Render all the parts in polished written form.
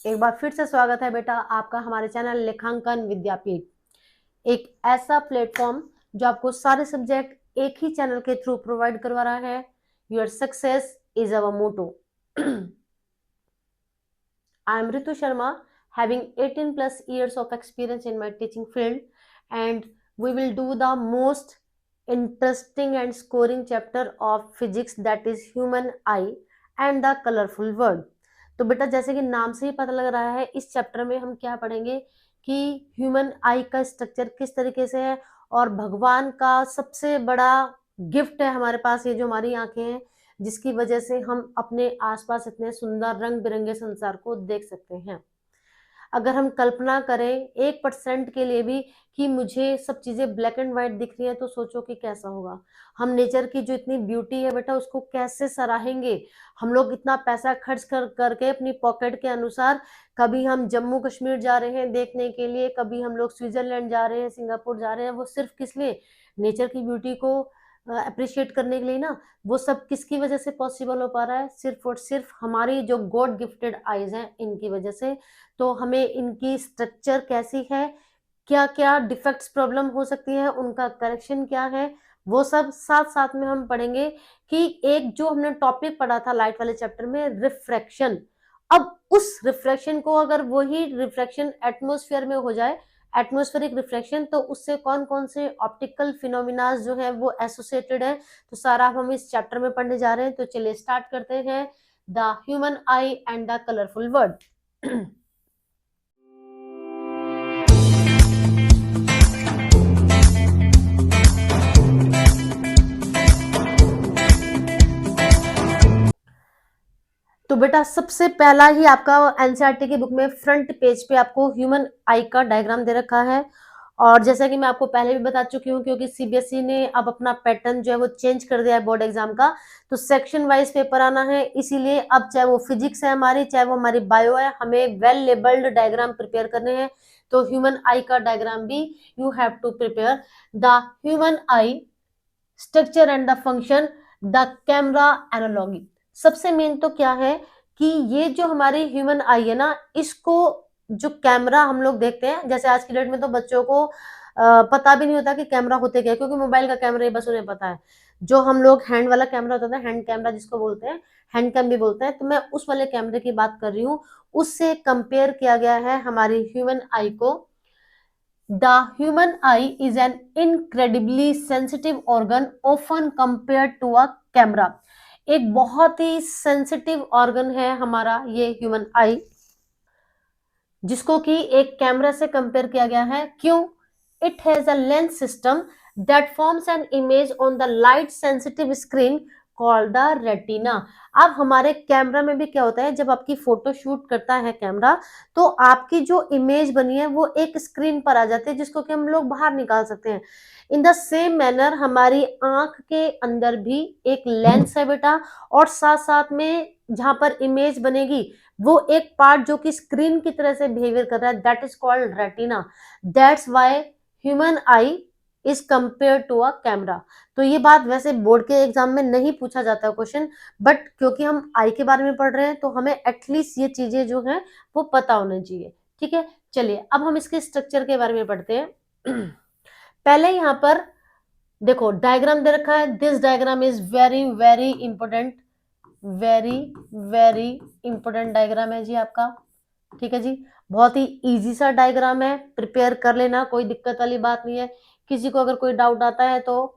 एक बार फिर से स्वागत है बेटा आपका हमारे चैनल लेखांकन विद्यापीठ, एक ऐसा प्लेटफॉर्म जो आपको सारे सब्जेक्ट एक ही चैनल के थ्रू प्रोवाइड करवा रहा है। Your success is our motto. I am Ritu Sharma, having 18 plus years of experience in my teaching field, and we will do the most interesting and scoring chapter of physics, that is human eye and the colorful world. तो बेटा जैसे कि नाम से ही पता लग रहा है, इस चैप्टर में हम क्या पढ़ेंगे कि ह्यूमन आई का स्ट्रक्चर किस तरीके से है और भगवान का सबसे बड़ा गिफ्ट है हमारे पास ये जो हमारी आंखें हैं, जिसकी वजह से हम अपने आसपास इतने सुंदर रंग बिरंगे संसार को देख सकते हैं। अगर हम कल्पना करें 1% के लिए भी कि मुझे सब चीजें ब्लैक एंड व्हाइट दिख रही है, तो सोचो कि कैसा होगा। हम नेचर की जो इतनी ब्यूटी है बेटा उसको कैसे सराहेंगे। हम लोग इतना पैसा खर्च कर करके अपनी पॉकेट के अनुसार, कभी हम जम्मू कश्मीर जा रहे हैं देखने के लिए, कभी हम लोग स्विट्जरलैंड जा रहे हैं, सिंगापुर जा रहे हैं, वो सिर्फ किस लिए? नेचर की ब्यूटी को अप्रिशिएट करने के लिए ना। वो सब किसकी वजह से पॉसिबल हो पा रहा है? सिर्फ और सिर्फ हमारी जो गॉड गिफ्टेड आईज हैं इनकी वजह से। तो हमें इनकी स्ट्रक्चर कैसी है, क्या क्या डिफेक्ट्स प्रॉब्लम हो सकती है, उनका करेक्शन क्या है, वो सब साथ साथ में हम पढ़ेंगे। कि एक जो हमने टॉपिक पढ़ा था लाइट वाले चैप्टर में, रिफ्रैक्शन, अब उस रिफ्रैक्शन को अगर वही रिफ्रैक्शन एटमॉस्फेयर में हो जाए, एटमॉस्फेरिक रिफ्लेक्शन, तो उससे कौन कौन से ऑप्टिकल फिनोमिना जो है वो एसोसिएटेड है, तो सारा हम इस चैप्टर में पढ़ने जा रहे हैं। तो चलिए स्टार्ट करते हैं, the human I and the colourful word. तो बेटा सबसे पहला ही आपका एनसीईआरटी की बुक में फ्रंट पेज पे आपको ह्यूमन आई का डायग्राम दे रखा है। और जैसा कि मैं आपको पहले भी बता चुकी हूँ, क्योंकि सीबीएसई ने अब अपना पैटर्न जो है वो चेंज कर दिया है बोर्ड एग्जाम का, तो सेक्शन वाइज पेपर आना है, इसीलिए अब चाहे वो फिजिक्स है हमारी, चाहे वो हमारी बायो है, हमें वेल लेबल्ड डायग्राम प्रिपेयर करने हैं। तो ह्यूमन आई का डायग्राम भी you have to prepare. The human eye structure and the function, the camera analogy. सबसे मेन तो क्या है कि ये जो हमारी ह्यूमन आई है ना, इसको जो कैमरा हम लोग देखते हैं, जैसे आज की डेट में तो बच्चों को पता भी नहीं होता कि कैमरा होते क्या है, क्योंकि मोबाइल का कैमरा ही बस उन्हें पता है। जो हम लोग हैंड वाला कैमरा होता है, हैंड कैमरा जिसको बोलते हैं, हैंड कैम भी बोलते हैं, तो मैं उस वाले कैमरे की बात कर रही हूँ। उससे कंपेयर किया गया है हमारी ह्यूमन आई को। The human eye is an incredibly sensitive organ often compared to a camera। एक बहुत ही सेंसिटिव ऑर्गन है हमारा ये ह्यूमन आई, जिसको कि एक कैमरा से कंपेयर किया गया है। क्यों? It has a lens system that forms an image on the light sensitive screen called the retina. अब हमारे कैमरा में भी क्या होता है, जब आपकी फोटो शूट करता है कैमरा, तो आपकी जो इमेज बनी है वो एक स्क्रीन पर आ जाती है, जिसको कि हम लोग बाहर निकाल सकते हैं। इन द सेम मैनर हमारी आंख के अंदर भी एक लेंस है बेटा, और साथ साथ में जहां पर इमेज बनेगी वो एक पार्ट जो कि स्क्रीन की तरह से बिहेवियर कर रहा है, that is called retina. That's why human eye is compare to a camera. तो ये बात वैसे बोर्ड के एग्जाम में नहीं पूछा जाता क्वेश्चन, बट क्योंकि हम आई के बारे में पढ़ रहे हैं तो हमें एटलीस्ट ये चीजें जो हैं वो पता होनी चाहिए। ठीक है, चलिए अब हम इसके स्ट्रक्चर के बारे में पढ़ते हैं। पहले यहाँ पर देखो डायग्राम दे रखा है, this diagram is very very important, very very important diagram है जी आपका। ठीक है जी, बहुत ही इजी सा डायग्राम है, प्रिपेयर कर लेना, कोई दिक्कत वाली बात नहीं है। किसी को अगर कोई डाउट आता है तो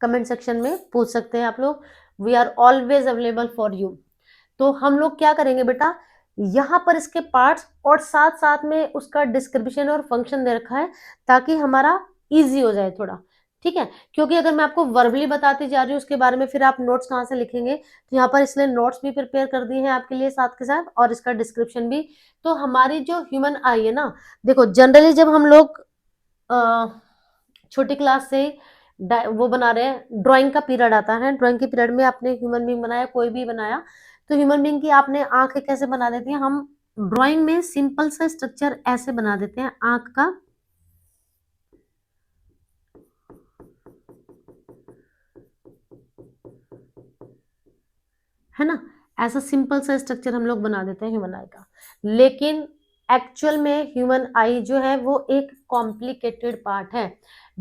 कमेंट सेक्शन में पूछ सकते हैं आप लोग, we are always available for you. तो हम लोग क्या करेंगे बेटा, यहाँ पर इसके पार्ट्स और साथ साथ में उसका डिस्क्रिप्शन और फंक्शन दे रखा है, ताकि हमारा इजी हो जाए थोड़ा। ठीक है, क्योंकि अगर मैं आपको वर्बली बताती जा रही हूँ उसके बारे में, फिर आप नोट्स कहाँ से लिखेंगे, तो यहाँ पर इसलिए नोट्स भी प्रिपेयर कर दिए हैं आपके लिए साथ के साथ, और इसका डिस्क्रिप्शन भी। तो हमारी जो ह्यूमन आई है ना, देखो जनरली जब हम लोग छोटी क्लास से वो बना रहे हैं, ड्राइंग का पीरियड आता है, ड्राइंग के पीरियड में आपने ह्यूमन बींग बनाया, कोई भी बनाया, तो ह्यूमन बींग की आपने आंखें कैसे बना देती हैं, हम ड्राइंग में सिंपल सा स्ट्रक्चर ऐसे बना देते हैं आंख का, है ना, ऐसा सिंपल सा स्ट्रक्चर हम लोग बना देते हैं ह्यूमन आई का, लेकिन एक्चुअल में ह्यूमन आई जो है वो एक कॉम्प्लिकेटेड पार्ट है।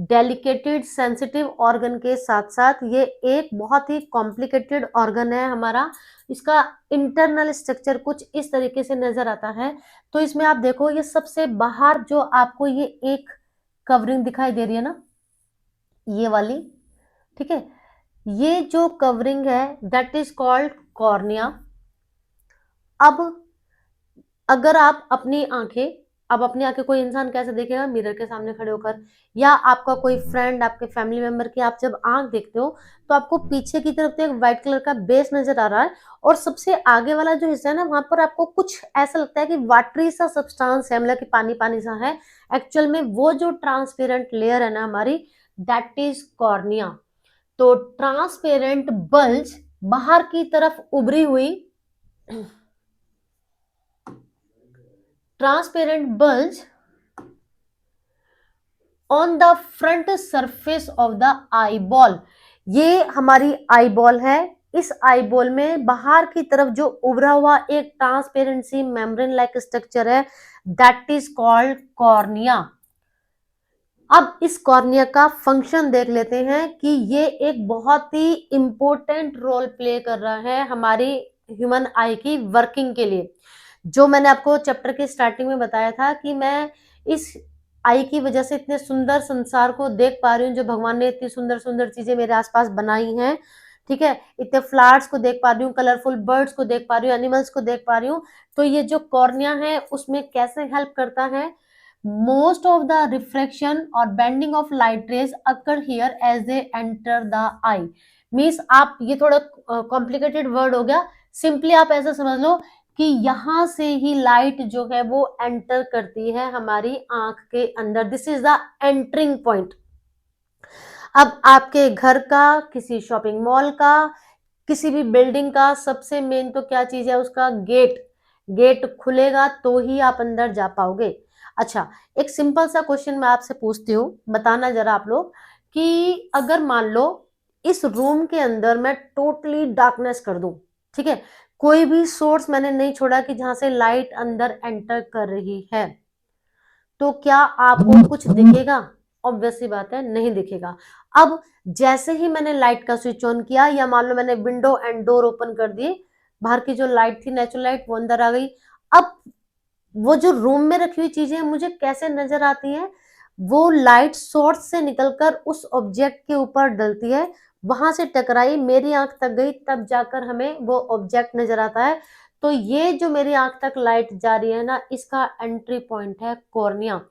डेलिकेटेड सेंसिटिव ऑर्गन के साथ साथ ये एक बहुत ही कॉम्प्लिकेटेड ऑर्गन है हमारा। इसका इंटरनल स्ट्रक्चर कुछ इस तरीके से नजर आता है। तो इसमें आप देखो, ये सबसे बाहर जो आपको ये एक कवरिंग दिखाई दे रही है ना, ये वाली, ठीक है, ये जो कवरिंग है दैट इज कॉल्ड कॉर्निया। अब अगर आप अपनी आंखें, अब अपनी आंखें कोई इंसान कैसे देखेगा, मिरर के सामने खड़े होकर, या आपका कोई फ्रेंड, आपके फैमिली मेंबर की आप जब आंख देखते हो तो आपको पीछे की तरफ तो एक व्हाइट कलर का बेस नजर आ रहा है, और सबसे आगे वाला जो हिस्सा है ना, वहां पर आपको कुछ ऐसा लगता है कि वाटरी सा सब्सटेंस है, मतलब कि पानी पानी सा है। एक्चुअल में वो जो ट्रांसपेरेंट लेयर है ना हमारी, दैट इज कॉर्निया। तो ट्रांसपेरेंट बल्ज बाहर की तरफ उभरी हुई, transparent bulge on the front surface of the eye ball. ये हमारी आई बॉल है। इस आई बॉल में बाहर की तरफ जो उभरा हुआ एक ट्रांसपेरेंसी मेम्ब्रेन लाइक स्ट्रक्चर है, दैट इज कॉल्ड कॉर्निया। अब इस कॉर्निया का फंक्शन देख लेते हैं कि ये एक बहुत ही इंपॉर्टेंट रोल प्ले कर रहा है हमारी ह्यूमन आई की वर्किंग के लिए। जो मैंने आपको चैप्टर के स्टार्टिंग में बताया था कि मैं इस आई की वजह से इतने सुंदर संसार को देख पा रही हूँ, जो भगवान ने इतनी सुंदर सुंदर चीजें मेरे आसपास बनाई हैं, ठीक है, इतने फ्लावर्स को देख पा रही हूँ, कलरफुल बर्ड्स को देख पा रही हूँ, एनिमल्स को देख पा रही हूँ। तो ये जो कॉर्निया है उसमें कैसे हेल्प करता है, most of the reflection or bending of light rays occur here as they enter the eye। Means आप, ये थोड़ा कॉम्प्लिकेटेड वर्ड हो गया, सिंपली आप ऐसा समझ लो कि यहां से ही लाइट जो है वो एंटर करती है हमारी आंख के अंदर। This is the entering point. अब आपके घर का, किसी शॉपिंग मॉल का, किसी भी बिल्डिंग का सबसे मेन तो क्या चीज है, उसका गेट। गेट खुलेगा तो ही आप अंदर जा पाओगे। अच्छा, एक सिंपल सा क्वेश्चन मैं आपसे पूछती हूँ, बताना जरा आप लोग, कि अगर मान लो इस रूम के अंदर मैं टोटली डार्कनेस कर दूं, ठीक है, कोई भी सोर्स मैंने नहीं छोड़ा कि जहां से लाइट अंदर एंटर कर रही है, तो क्या आपको कुछ दिखेगा? ऑब्वियस सी बात है, नहीं दिखेगा। अब जैसे ही मैंने लाइट का स्विच ऑन किया, या मान लो मैंने विंडो एंड डोर ओपन कर दिए, बाहर की जो लाइट थी, नेचुरल लाइट, वो अंदर आ गई। अब वो जो रूम में रखी हुई चीजें मुझे कैसे नजर आती हैं, वो लाइट सोर्स से निकलकर उस ऑब्जेक्ट के ऊपर डलती है, वहां से टकराई, मेरी आंख तक गई, तब जाकर हमें वो ऑब्जेक्ट नजर आता है। तो ये जो मेरी आंख तक लाइट जा रही है ना, इसका एंट्री पॉइंट है कॉर्निया।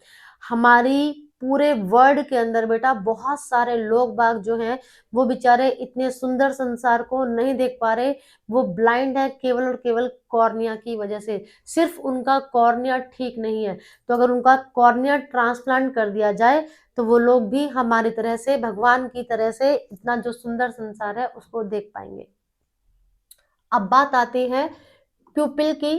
हमारी पूरे वर्ल्ड के अंदर बेटा बहुत सारे लोग बाग जो हैं, वो बेचारे इतने सुंदर संसार को नहीं देख पा रहे, वो ब्लाइंड है केवल और केवल कॉर्निया की वजह से। सिर्फ उनका कॉर्निया ठीक नहीं है, तो अगर उनका कॉर्निया ट्रांसप्लांट कर दिया जाए तो वो लोग भी हमारी तरह से, भगवान की तरह से, इतना जो सुंदर संसार है उसको देख पाएंगे। अब बात आती है प्यूपिल की।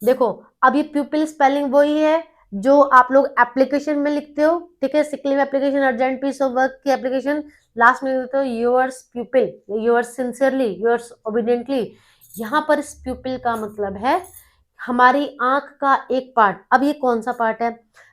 देखो, अब ये प्यूपिल स्पेलिंग वही है जो आप लोग एप्लीकेशन में लिखते हो, ठीक है, sick leave application, urgent piece of work की एप्लीकेशन, लास्ट में लिखते हो yours pupil, yours sincerely, yours obediently. यहाँ पर इस प्यूपिल का मतलब है हमारी आंख का एक पार्ट। अब ये कौन सा पार्ट है?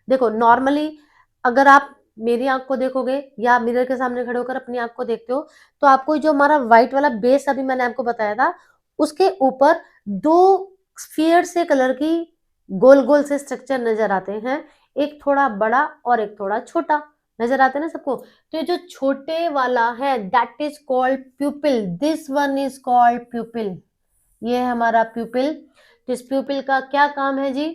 देखो, नॉर्मली अगर आप मेरी आंख को देखोगे या मिरर के सामने खड़े होकर अपनी आंख को देखते हो, तो आपको जो हमारा व्हाइट वाला बेस अभी मैंने आपको बताया था, उसके ऊपर दो स्फीयर से कलर की गोल गोल से स्ट्रक्चर नजर आते हैं, एक थोड़ा बड़ा और एक थोड़ा छोटा, नजर आते हैं ना सबको। तो ये जो छोटे वाला है that is called प्यूपिल, this one is called प्यूपिल, ये है हमारा प्यूपिल। तो इस प्यूपिल का क्या काम है जी?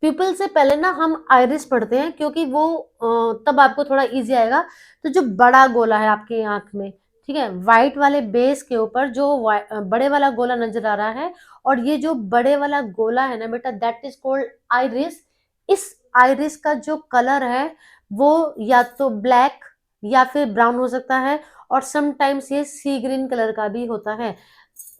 प्यूपिल से पहले ना हम आइरिस पढ़ते हैं, क्योंकि वो तब आपको थोड़ा इजी आएगा। तो जो बड़ा गोला है आपकी आंख में, ठीक है, व्हाइट वाले बेस के ऊपर जो बड़े वाला गोला नजर आ रहा है, और ये जो बड़े वाला गोला है ना बेटा, दैट इज कॉल्ड आइरिस। इस आइरिस का जो कलर है वो या तो ब्लैक या फिर ब्राउन हो सकता है, और समटाइम्स ये सी ग्रीन कलर का भी होता है।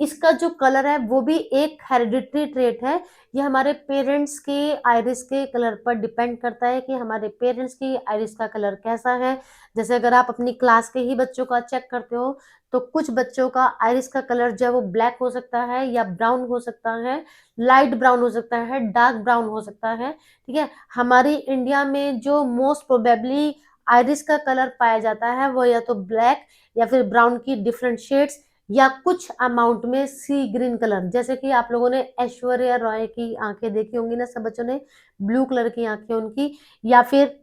इसका जो कलर है वो भी एक हेरिडिटरी ट्रेट है। ये हमारे पेरेंट्स के आइरिस के कलर पर डिपेंड करता है कि हमारे पेरेंट्स की आइरिस का कलर कैसा है। जैसे अगर आप अपनी क्लास के ही बच्चों का चेक करते हो तो कुछ बच्चों का आइरिस का कलर जो है वो ब्लैक हो सकता है या ब्राउन हो सकता है, लाइट ब्राउन हो सकता है, डार्क ब्राउन हो सकता है। ठीक है, हमारी इंडिया में जो मोस्ट प्रोबेबली आइरिस का कलर पाया जाता है वो या तो ब्लैक या फिर ब्राउन की डिफरेंट शेड्स या कुछ अमाउंट में सी ग्रीन कलर। जैसे कि आप लोगों ने ऐश्वर्या रॉय की आंखें देखी होंगी ना, सब बच्चों ने ब्लू कलर की आंखें उनकी, या फिर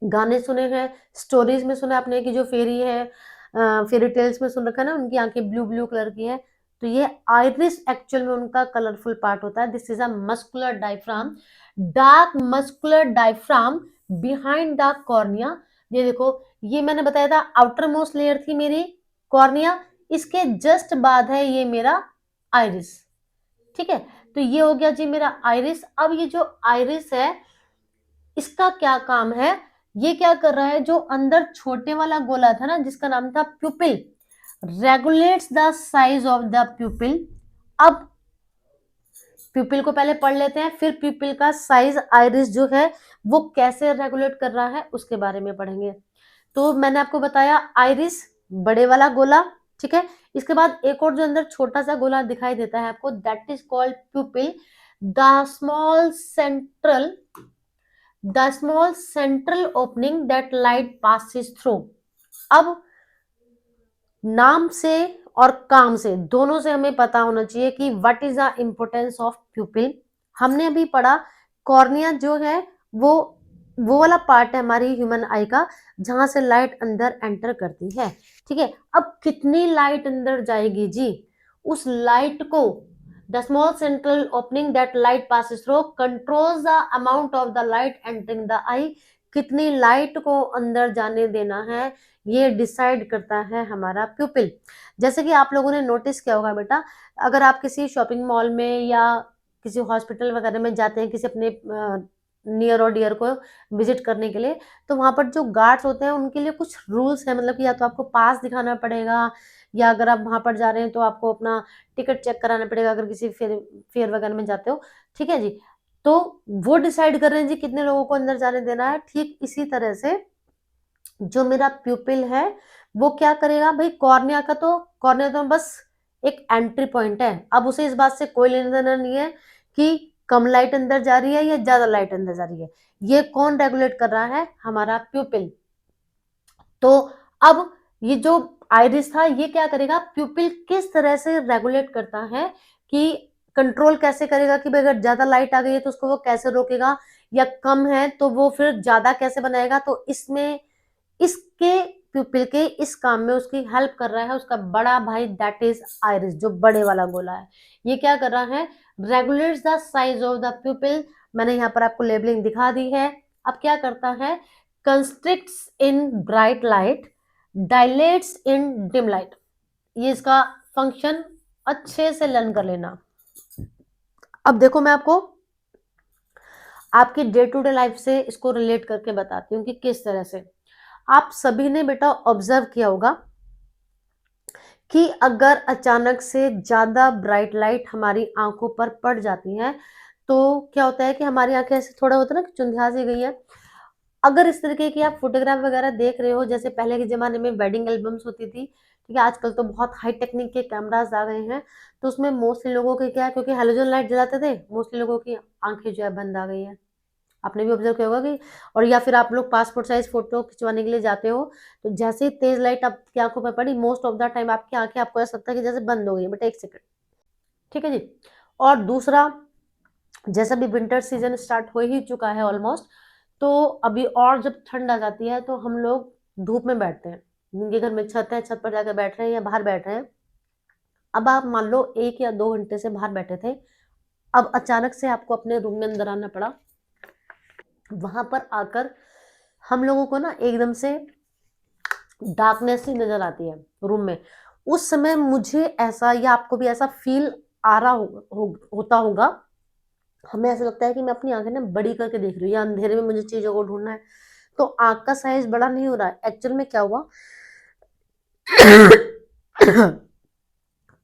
गाने सुने हैं, स्टोरीज में सुना आपने कि जो फेरी है, फेरी टेल्स में सुन रखा है ना, उनकी आंखें ब्लू ब्लू कलर की है। तो ये आइरिस एक्चुअल में उनका कलरफुल पार्ट होता है। This is a muscular diaphragm, dark muscular diaphragm behind the cornea. ये देखो, ये मैंने बताया था आउटर मोस्ट लेयर थी मेरी कॉर्निया, इसके जस्ट बाद है ये मेरा आइरिस। ठीक है, तो ये हो गया जी मेरा आइरिस। अब ये जो आइरिस है इसका क्या काम है, ये क्या कर रहा है, जो अंदर छोटे वाला गोला था ना जिसका नाम था प्यूपिल, regulates the size of the प्यूपिल। अब प्यूपिल को पहले पढ़ लेते हैं, फिर प्यूपिल का साइज आइरिस जो है वो कैसे रेगुलेट कर रहा है उसके बारे में पढ़ेंगे। तो मैंने आपको बताया आइरिस बड़े वाला गोला, ठीक है। इसके बाद एक और जो अंदर छोटा सा गोला दिखाई देता है आपको, that is called प्यूपिल। The small central the small central opening that light passes through. अब नाम से और काम से दोनों से हमें पता होना चाहिए कि what is the importance of प्यूपिल। हमने अभी पढ़ा कॉर्निया जो है वो वाला पार्ट है हमारी ह्यूमन आई का जहां से लाइट अंदर एंटर करती है। ठीक है, अब कितनी लाइट अंदर जाएगी जी, उस लाइट को the small central opening that light passes through controls the amount of the light entering the eye. कितनी लाइट को अंदर जाने देना है ये डिसाइड करता है हमारा प्यूपिल। जैसे कि आप लोगों ने नोटिस किया होगा बेटा, अगर आप किसी शॉपिंग मॉल में या किसी हॉस्पिटल वगैरह में जाते हैं किसी अपने नियर और डियर को विजिट करने के लिए, तो वहां पर जो गार्ड्स होते हैं उनके लिए कुछ रूल्स है, मतलब कि या तो आपको पास दिखाना पड़ेगा या अगर आप वहां पर जा रहे हैं तो आपको अपना टिकट चेक कराना पड़ेगा अगर किसी फेयर वगैरह में जाते हो। ठीक है जी, तो वो डिसाइड कर रहे हैं जी कितने लोगों को अंदर जाने देना है। ठीक इसी तरह से जो मेरा प्यूपिल है वो क्या करेगा भाई, कॉर्निया तो बस एक एंट्री पॉइंट है। अब उसे इस बात से कोई लेना देना नहीं है कि कम लाइट अंदर जा रही है या ज्यादा लाइट अंदर जा रही है, ये कौन रेगुलेट कर रहा है, हमारा प्यूपिल। तो अब ये जो आइरिस था ये क्या करेगा, प्यूपिल किस तरह से रेगुलेट करता है कि कंट्रोल कैसे करेगा कि भाई अगर ज्यादा लाइट आ गई है तो उसको वो कैसे रोकेगा, या कम है तो वो फिर ज्यादा कैसे बनाएगा। तो इसमें इसके प्यूपिल के इस काम में उसकी हेल्प कर रहा है उसका बड़ा भाई, दैट इज आइरिस, जो बड़े वाला गोला है। ये क्या कर रहा है, regulates the size of the प्यूपिल। मैंने यहाँ पर आपको लेबलिंग दिखा दी है। अब क्या करता है, constricts in bright light, dilates in dim light. ये इसका फंक्शन अच्छे से लर्न कर लेना। अब देखो मैं आपको आपकी डे टू डे लाइफ से इसको रिलेट करके बताती हूँ कि किस तरह से। आप सभी ने बेटा ऑब्जर्व किया होगा कि अगर अचानक से ज्यादा ब्राइट लाइट हमारी आंखों पर पड़ जाती है तो क्या होता है कि हमारी आंखें ऐसे थोड़ा होता है ना कि चुंधिया सी गई है। अगर इस तरीके की आप फोटोग्राफ वगैरह देख रहे हो, जैसे पहले के जमाने में वेडिंग एल्बम्स होती थी, ठीक है, आजकल तो बहुत हाई टेक्निक के कैमरास आ गए हैं, तो उसमें मोस्टली लोगों के क्या है, क्योंकि हेलोजन लाइट जलाते थे, मोस्टली लोगों की आंखें जो है बंद आ गई है। आपने भी ऑब्जर्व किया होगा कि, और या फिर आप लोग पासपोर्ट साइज फोटो खिंचवाने के लिए जाते हो तो जैसे ही तेज लाइट आपकी आंखों पर पड़ी, मोस्ट ऑफ द टाइम आपकी आंखें आपको ऐसा लगता है कि जैसे बंद हो गई, बट एक सेकंड। ठीक है जी। और दूसरा, जैसा भी विंटर सीजन स्टार्ट हो ही चुका है ऑलमोस्ट, तो अभी और जब ठंड आ जाती है तो हम लोग धूप में बैठते हैं, जिनके घर में छत है छत पर जाकर बैठ रहे हैं या बाहर बैठ रहे हैं। अब आप मान लो 1 या 2 घंटे से बाहर बैठे थे, अब अचानक से आपको अपने रूम में अंदर आना पड़ा। वहां पर आकर हम लोगों को ना एकदम से डार्कनेस ही नजर आती है रूम में। उस समय मुझे ऐसा या आपको भी ऐसा फील आ रहा होता होगा, हमें ऐसा लगता है कि मैं अपनी आंखें ना बड़ी करके देख रही हूँ या अंधेरे में मुझे चीजों को ढूंढना है, तो आंख का साइज बड़ा नहीं हो रहा है। एक्चुअल में क्या हुआ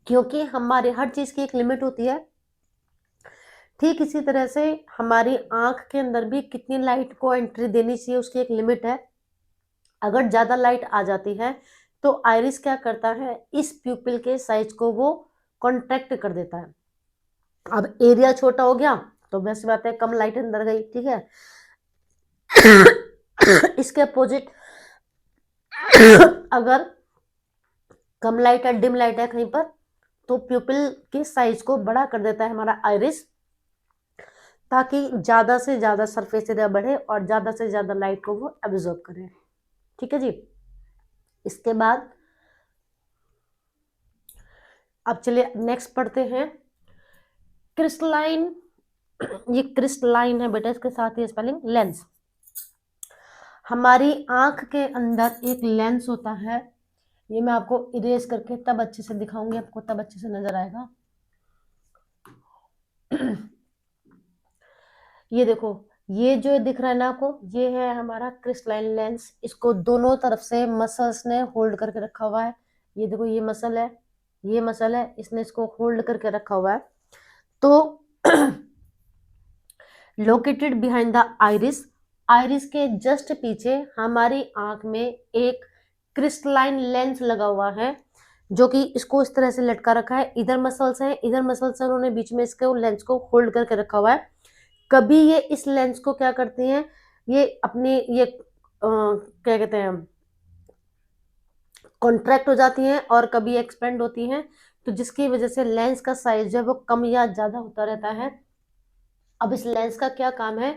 क्योंकि हमारे हर चीज की एक लिमिट होती है। ठीक इसी तरह से हमारी आंख के अंदर भी कितनी लाइट को एंट्री देनी चाहिए, उसकी एक लिमिट है। अगर ज्यादा लाइट आ जाती है तो आइरिस क्या करता है, इस प्यूपिल के साइज को वो कॉन्ट्रैक्ट कर देता है। अब एरिया छोटा हो गया तो वैसी बात है, कम लाइट अंदर गई, ठीक है। इसके अपोजिट अगर कम लाइट है, डिम लाइट है कहीं पर, तो प्यूपिल के साइज को बड़ा कर देता है हमारा आइरिस, ताकि ज्यादा से ज्यादा सरफेस एरिया बढ़े और ज्यादा से ज्यादा लाइट को वो एब्जॉर्ब करे। ठीक है जी। इसके बाद अब चलिए नेक्स्ट पढ़ते हैं क्रिस्टलाइन। ये क्रिस्टलाइन है बेटा, इसके साथ ही स्पेलिंग लेंस। हमारी आंख के अंदर एक लेंस होता है, ये मैं आपको इरेज करके तब अच्छे से दिखाऊंगी, आपको तब अच्छे से नजर आएगा। ये देखो, ये जो दिख रहा है ना आपको, ये है हमारा क्रिस्टलाइन लेंस। इसको दोनों तरफ से मसल्स ने होल्ड करके रखा हुआ है। ये देखो, ये मसल है, ये मसल है, इसने इसको होल्ड करके रखा हुआ है। तो located behind the iris, iris के जस्ट पीछे हमारी आंख में एक क्रिस्टलाइन लेंस लगा हुआ है, जो कि इसको इस तरह से लटका रखा है। इधर मसल्स हैं, इधर मसल्स हैं, उन्होंने बीच में इसके लेंस को होल्ड करके रखा हुआ है। कभी ये इस लेंस को क्या करती हैं, ये अपनी ये क्या कहते हैं, कॉन्ट्रैक्ट हो जाती हैं और कभी एक्सपेंड होती हैं, तो जिसकी वजह से लेंस का साइज जो है वो कम या ज्यादा होता रहता है। अब इस लेंस का क्या काम है,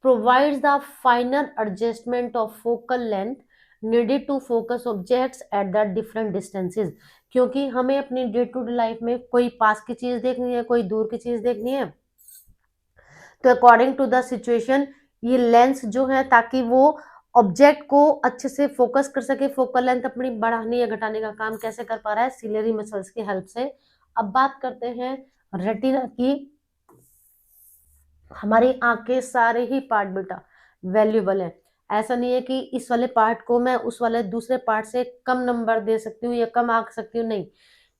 provides the final adjustment of focal length needed to focus objects at the different distances. क्योंकि हमें अपनी डे टू डे लाइफ में कोई पास की चीज देखनी है, कोई दूर की चीज देखनी है, तो अकॉर्डिंग टू द सिचुएशन ये लेंस जो है, ताकि वो ऑब्जेक्ट को अच्छे से फोकस कर सके, फोकल लेंथ अपनी बढ़ाने या घटाने का काम कैसे कर पा रहा है, सिलियरी मसल्स की हेल्प से। अब बात करते हैं रेटिना की। हमारी आंख के सारे ही पार्ट बेटा वैल्यूबल है। ऐसा नहीं है कि इस वाले पार्ट को मैं उस वाले दूसरे पार्ट से कम नंबर दे सकती हूँ या कम आंक सकती हूँ, नहीं।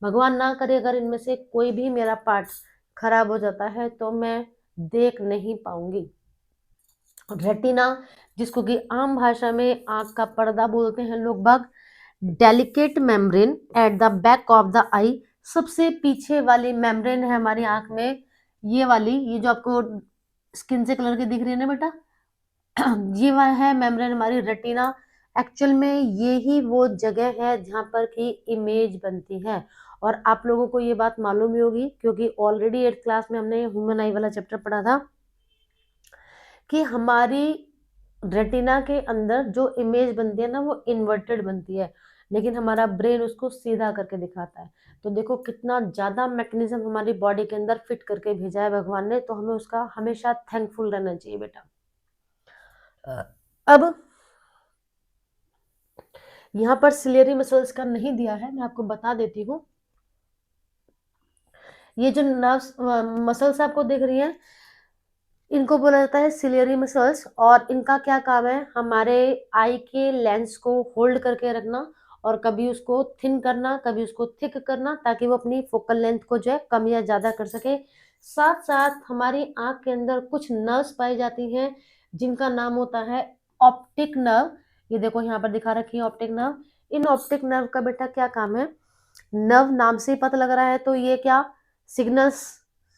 भगवान ना करे अगर इनमें से कोई भी मेरा पार्ट खराब हो जाता है तो मैं देख नहीं पाऊंगी। रेटिना, जिसको कि आम भाषा में आंख का पर्दा बोलते हैं लोग बाग, delicate membrane at the back of the eye, सबसे पीछे वाली मेम्ब्रेन है हमारी आंख में, ये वाली, ये जो आपको स्किन से कलर की दिख रही है ना बेटा, ये वह है मेम्ब्रेन हमारी रेटिना। एक्चुअल में ये ही वो जगह है जहां पर की इमेज बनती है। और आप लोगों को ये बात मालूम ही होगी, क्योंकि ऑलरेडी 8th क्लास में हमने ह्यूमन आई वाला चैप्टर पढ़ा था कि हमारी रेटिना के अंदर जो इमेज बनती है ना, वो इन्वर्टेड बनती है, लेकिन हमारा ब्रेन उसको सीधा करके दिखाता है। तो देखो कितना ज्यादा मैकेनिज्म हमारी बॉडी के अंदर फिट करके भेजा है भगवान ने, तो हमें उसका हमेशा थैंकफुल रहना चाहिए बेटा। अब यहाँ पर सिलियरी मसल्स का नहीं दिया है, मैं आपको बता देती हूँ। ये जो नर्व्स मसल्स आपको दिख रही हैं, इनको बोला जाता है सिलियरी मसल्स, और इनका क्या काम है, हमारे आई के लेंस को होल्ड करके रखना और कभी उसको थिन करना, कभी उसको थिक करना, ताकि वो अपनी फोकल लेंथ को जो है कम या ज्यादा कर सके। साथ साथ हमारी आंख के अंदर कुछ नर्व्स पाई जाती हैं जिनका नाम होता है ऑप्टिक नर्व। ये देखो यहाँ पर दिखा रखी है ऑप्टिक नर्व। इन ऑप्टिक नर्व का बेटा क्या काम है, नर्व नाम से ही पता लग रहा है, तो ये क्या सिग्नल्स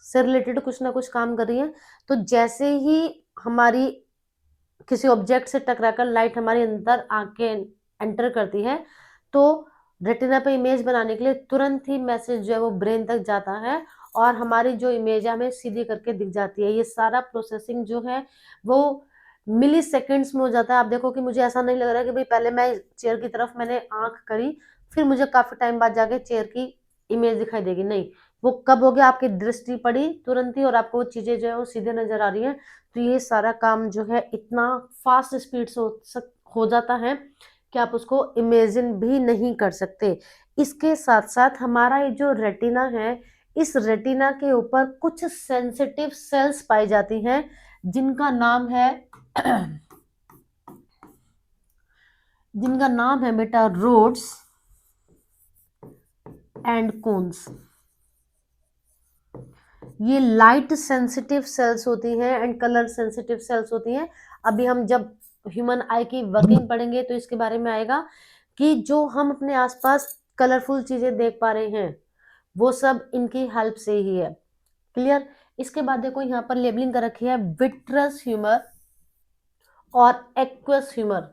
से रिलेटेड कुछ ना कुछ काम कर रही है। तो जैसे ही हमारी किसी ऑब्जेक्ट से टकराकर लाइट हमारे अंदर आके एंटर करती है, तो रेटिना पे इमेज बनाने के लिए तुरंत ही मैसेज जो है वो ब्रेन तक जाता है और हमारी जो इमेज है हमें सीधी करके दिख जाती है। ये सारा प्रोसेसिंग जो है वो मिली सेकेंड्स में हो जाता है। आप देखो कि मुझे ऐसा नहीं लग रहा है कि भाई पहले मैं चेयर की तरफ मैंने आंख करी, फिर मुझे काफी टाइम बाद जाके चेयर की इमेज दिखाई देगी, नहीं। वो कब हो गया, आपकी दृष्टि पड़ी तुरंत ही और आपको वो चीजें जो है वो सीधे नजर आ रही हैं। तो ये सारा काम जो है इतना फास्ट स्पीड से हो जाता है कि आप उसको इमेजिन भी नहीं कर सकते। इसके साथ साथ हमारा ये जो रेटिना है, इस रेटिना के ऊपर कुछ सेंसिटिव सेल्स पाई जाती हैं जिनका नाम है जिनका नाम है बेटा रोड्स एंड कोन्स। ये लाइट सेंसिटिव सेल्स होती हैं एंड कलर सेंसिटिव सेल्स होती हैं। अभी हम जब ह्यूमन आई की वर्किंग पढ़ेंगे तो इसके बारे में आएगा कि जो हम अपने आसपास कलरफुल चीजें देख पा रहे हैं वो सब इनकी हेल्प से ही है। क्लियर। इसके बाद देखो यहाँ पर लेबलिंग कर रखी है विट्रस ह्यूमर और एक्वस ह्यूमर।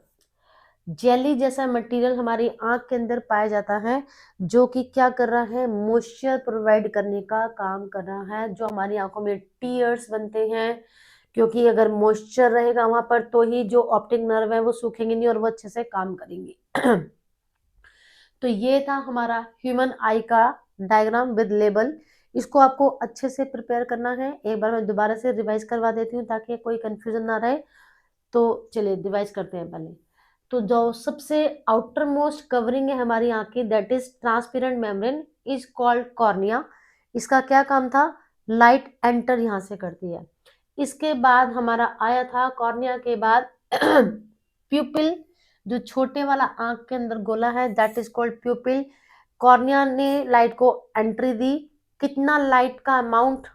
जेली जैसा मटेरियल हमारी आंख के अंदर पाया जाता है जो कि क्या कर रहा है, मॉइस्चर प्रोवाइड करने का काम कर रहा है। जो हमारी आंखों में टीयर्स बनते हैं, क्योंकि अगर मॉइस्चर रहेगा वहां पर तो ही जो ऑप्टिक नर्व है वो सूखेंगे नहीं और वो अच्छे से काम करेंगे। तो ये था हमारा ह्यूमन आई का डायग्राम विद लेबल। इसको आपको अच्छे से प्रिपेयर करना है। एक बार मैं दोबारा से रिवाइज करवा देती हूँ ताकि कोई कंफ्यूजन ना रहे। तो चलिए रिवाइज करते हैं पहले। तो जो सबसे आउटर मोस्ट कवरिंग है हमारी आंख की, that is transparent membrane, is called cornea. इसका क्या काम था, लाइट एंटर यहाँ से करती है। इसके बाद हमारा आया था कॉर्निया के बाद प्यूपिल, जो छोटे वाला आंख के अंदर गोला है, दैट इज कॉल्ड प्यूपिल। कॉर्निया ने लाइट को एंट्री दी। कितना लाइट का अमाउंट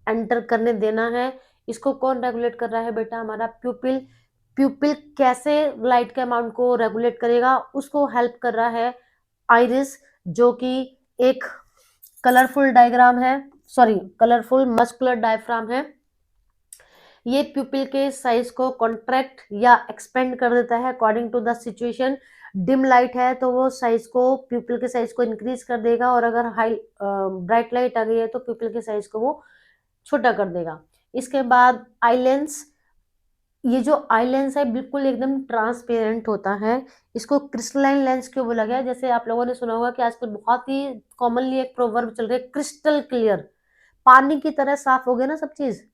एंटर करने देना है, इसको कौन रेगुलेट कर रहा है बेटा, हमारा प्यूपिल। प्यूपिल कैसे लाइट के अमाउंट को रेगुलेट करेगा, उसको हेल्प कर रहा है आइरिस, जो कि एक कलरफुल डायग्राम है, सॉरी कलरफुल मस्कुलर डायफ्राम है। ये प्यूपिल के साइज को कॉन्ट्रैक्ट या एक्सपेंड कर देता है according to the situation. Dim light है तो वो साइज को, प्यूपिल के साइज को इंक्रीज कर देगा, और अगर हाई ब्राइट लाइट आ गई है तो प्यूपिल के साइज को वो छोटा कर देगा। इसके बाद आई लेंस। ये जो आई लेंस है बिल्कुल एकदम ट्रांसपेरेंट होता है। इसको क्रिस्टलाइन लेंस क्यों बोला गया, जैसे आप लोगों ने सुना होगा कि आजकल बहुत ही कॉमनली एक प्रोवर्ब चल रहा है, क्रिस्टल क्लियर, पानी की तरह साफ हो गया ना सब चीज,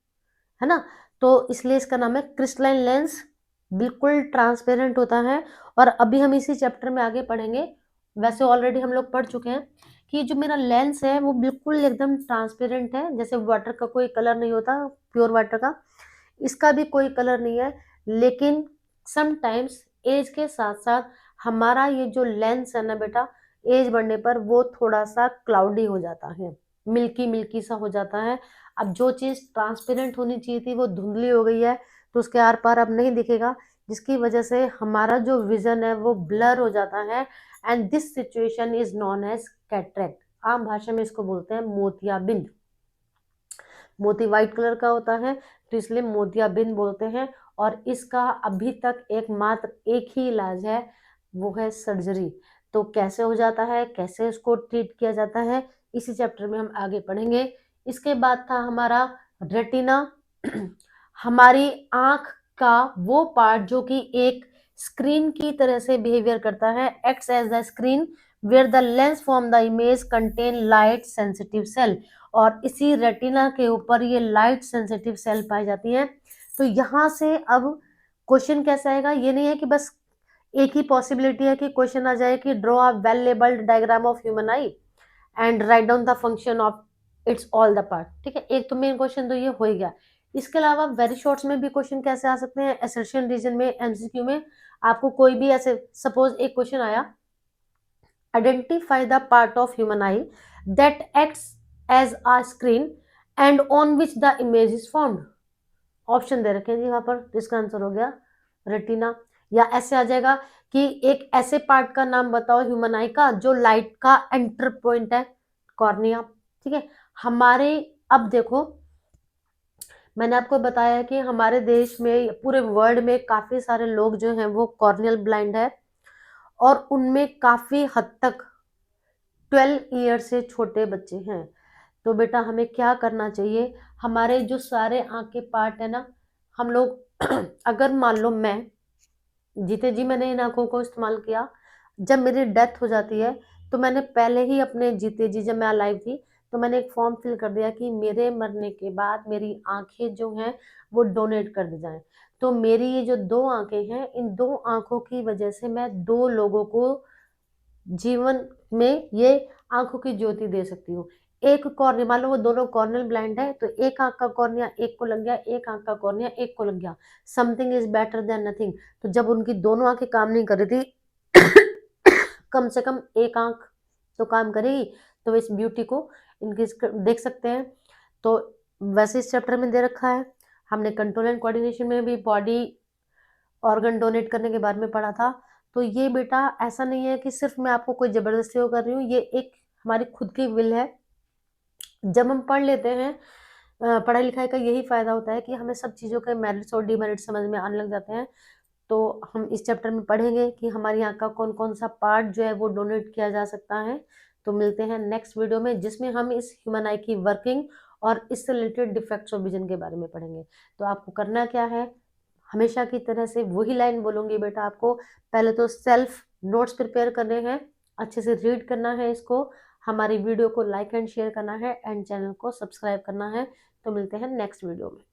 है ना। तो इसलिए इसका नाम है क्रिस्टलाइन लेंस। बिल्कुल ट्रांसपेरेंट होता है। और अभी हम इसी चैप्टर में आगे पढ़ेंगे, वैसे ऑलरेडी हम लोग पढ़ चुके हैं कि जो मेरा लेंस है वो बिल्कुल एकदम ट्रांसपेरेंट है, जैसे वाटर का कोई कलर नहीं होता, प्योर वाटर का इसका भी कोई कलर नहीं है। लेकिन समटाइम्स एज के साथ साथ हमारा ये जो लेंस है ना बेटा, एज बढ़ने पर वो थोड़ा सा क्लाउडी हो जाता है, मिल्की मिल्की सा हो जाता है। अब जो चीज ट्रांसपेरेंट होनी चाहिए थी वो धुंधली हो गई है, तो उसके आर पार अब नहीं दिखेगा, जिसकी वजह से हमारा जो विजन है वो ब्लर हो जाता है। And this situation is known as cataract. आम भाषा में इसको बोलते हैं मोतियाबिंद। मोती व्हाइट कलर का होता है तो इसलिए मोतियाबिंद बोलते हैं। और इसका अभी तक एकमात्र एक ही इलाज है, वो है सर्जरी। तो कैसे हो जाता है, कैसे इसको ट्रीट किया जाता है, इसी चैप्टर में हम आगे पढ़ेंगे। इसके बाद था हमारा रेटिना। हमारी आंख का वो पार्ट जो कि एक स्क्रीन की तरह से बिहेवियर करता है, acts as the screen where the lens from the image contain light sensitive cell. और इसी रेटिना के ऊपर ये लाइट सेंसिटिव सेल पाई जाती हैं। तो यहाँ से अब क्वेश्चन कैसे आएगा, ये नहीं है कि बस एक ही पॉसिबिलिटी है कि क्वेश्चन आ जाए कि draw a well labelled diagram of human I and write down the function of its all the part. ठीक है, एक तो मेन क्वेश्चन तो ये हो ही गया। इसके अलावा वेरी शॉर्ट्स में भी क्वेश्चन कैसे आ सकते हैं, असर्शन रीजन में, एमसीक्यू में आपको कोई भी ऐसे, सपोज एक क्वेश्चन आया, identify the part of human eye that acts as a screen and on which the image is found. Option दे रखे हैं जी वहां पर, तो इसका आंसर हो गया रेटिना। या ऐसे आ जाएगा कि एक ऐसे पार्ट का नाम बताओ ह्यूमन आई का जो लाइट का एंटर पॉइंट है, कॉर्निया। ठीक है, हमारे, अब देखो मैंने आपको बताया कि हमारे देश में, पूरे वर्ल्ड में काफी सारे लोग जो हैं वो कॉर्नियल ब्लाइंड है, और उनमें काफी हद तक 12 ईयर से छोटे बच्चे हैं। तो बेटा हमें क्या करना चाहिए, हमारे जो सारे आंख के पार्ट है ना, हम लोग अगर मान लो मैं जीते जी मैंने इन आंखों को इस्तेमाल किया, जब मेरी डेथ हो जाती है तो मैंने पहले ही अपने जीते जी, जब मैं अलाइव थी तो मैंने एक फॉर्म फिल कर दिया कि मेरे मरने के बाद मेरी आंखें जो हैं वो डोनेट कर दी जाएं। तो मेरी ये जो 2 आंखें हैं, इन 2 आंखों की वजह से मैं 2 लोगों को जीवन में ये आंखों की ज्योति दे सकती हूँ। एक कॉर्निया, मान लो वो दोनों कॉर्नियल ब्लाइंड है, तो एक आंख का कॉर्निया एक को लग गया, एक आंख का कॉर्निया एक को लग गया, something is better than nothing. तो जब उनकी दोनों आंखें काम नहीं कर रही थी, कम से कम एक आंख तो काम करेगी। तो इस ब्यूटी को इंक्रीज देख सकते हैं। तो वैसे इस चैप्टर में दे रखा है। हमने कंट्रोल एंड कोऑर्डिनेशन में भी बॉडी ऑर्गन डोनेट करने के बारे में पढ़ा था। तो ये बेटा ऐसा नहीं है कि सिर्फ मैं आपको कोई जबरदस्ती वो कर रही हूँ, ये एक हमारी खुद की विल है। जब हम पढ़ लेते हैं, पढ़ाई लिखाई का यही फायदा होता है कि हमें सब चीज़ों के मेरिट्स और डिमेरिट्स समझ में आने लग जाते हैं। तो हम इस चैप्टर में पढ़ेंगे कि हमारी आँख का कौन कौन सा पार्ट जो है वो डोनेट किया जा सकता है। तो मिलते हैं नेक्स्ट वीडियो में, जिसमें हम इस ह्यूमन आई की वर्किंग और इससे रिलेटेड डिफेक्ट्स ऑफ विजन के बारे में पढ़ेंगे। तो आपको करना क्या है, हमेशा की तरह से वही लाइन बोलूंगी बेटा आपको। पहले तो सेल्फ नोट्स प्रिपेयर करने हैं, अच्छे से रीड करना है इसको, हमारी वीडियो को लाइक एंड शेयर करना है, एंड चैनल को सब्सक्राइब करना है। तो मिलते हैं नेक्स्ट वीडियो में।